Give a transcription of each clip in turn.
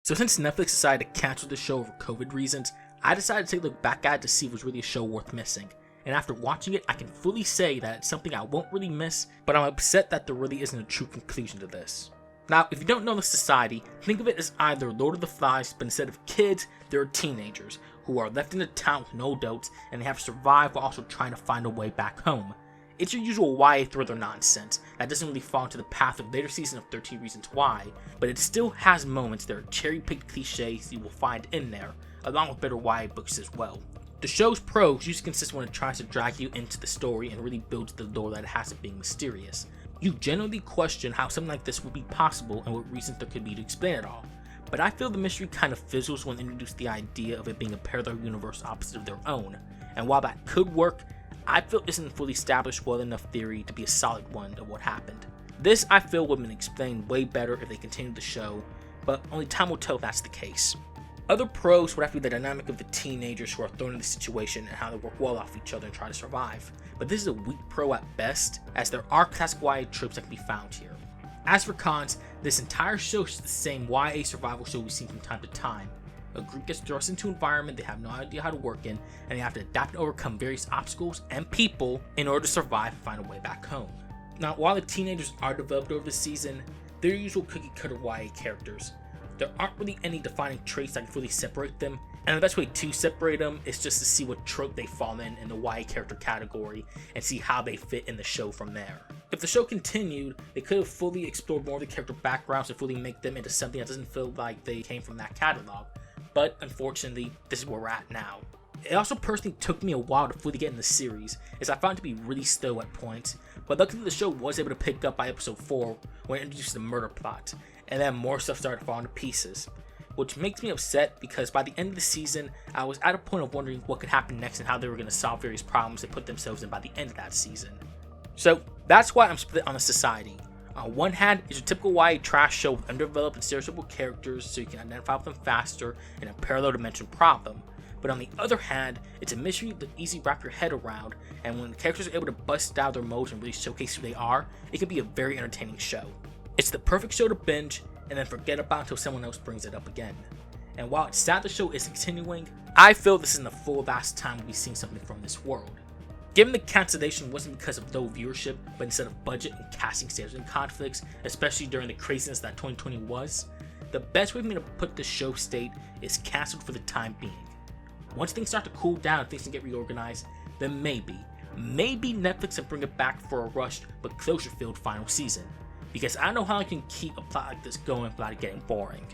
So since Netflix decided to cancel the show over COVID reasons, I decided to take a look back at it to see if it was really a show worth missing. And after watching it, I can fully say that it's something I won't really miss, but I'm upset that there really isn't a true conclusion to this. Now, if you don't know the society, think of it as either Lord of the Flies, but instead of kids, there are teenagers who are left in a town with no adults, and they have to survive while also trying to find a way back home. It's your usual YA thriller nonsense that doesn't really fall into the path of later season of 13 Reasons Why, but it still has moments that are cherry-picked cliches you will find in there, along with better YA books as well. The show's pros usually consist when it tries to drag you into the story and really builds the lore that it has of being mysterious. You generally question how something like this would be possible and what reasons there could be to explain it all, but I feel the mystery kind of fizzles when introduced the idea of it being a parallel universe opposite of their own, and while that could work, I feel it isn't fully established well enough theory to be a solid one of what happened. This I feel would have been explained way better if they continued the show, but only time will tell if that's the case. Other pros would have to be the dynamic of the teenagers who are thrown in the situation and how they work well off each other and try to survive, but this is a weak pro at best, as there are classic YA tropes that can be found here. As for cons, this entire show is the same YA survival show we've seen from time to time. A group gets thrust into an environment they have no idea how to work in, and they have to adapt and overcome various obstacles and people in order to survive and find a way back home. Now, while the teenagers are developed over the season, they're usual cookie-cutter YA characters. There aren't really any defining traits that can fully separate them, and the best way to separate them is just to see what trope they fall in the YA character category and see how they fit in the show from there. If the show continued, they could have fully explored more of the character backgrounds and fully make them into something that doesn't feel like they came from that catalog, but unfortunately, this is where we're at now. It also personally took me a while to fully get in the series, as I found it to be really slow at points, but luckily the show was able to pick up by episode 4 when it introduced the murder plot, and then more stuff started falling to pieces, which makes me upset because by the end of the season, I was at a point of wondering what could happen next and how they were going to solve various problems they put themselves in by the end of that season. So that's why I'm split on the society. On one hand, it's a typical YA trash show with underdeveloped and stereotypical characters so you can identify with them faster in a parallel dimension problem. But on the other hand, it's a mystery that's easy to wrap your head around, and when the characters are able to bust out their modes and really showcase who they are, it can be a very entertaining show. It's the perfect show to binge and then forget about until someone else brings it up again. And while it's sad the show is continuing, I feel this isn't the full last time we'll be seeing something from this world. Given the cancellation wasn't because of low viewership, but instead of budget and casting standards and conflicts, especially during the craziness that 2020 was, the best way for me to put this show state is canceled for the time being. Once things start to cool down and things can get reorganized, then maybe Netflix will bring it back for a rushed but closure-filled final season, because I don't know how I can keep a plot like this going without it getting boring.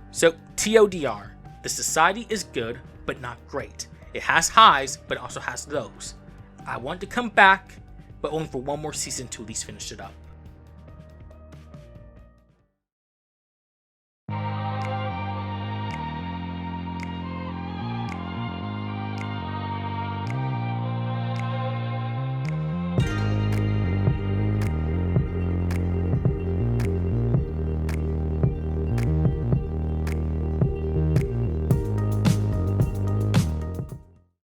So, TLDR, the society is good, but not great. It has highs, but it also has lows. I want to come back, but only for one more season to at least finish it up.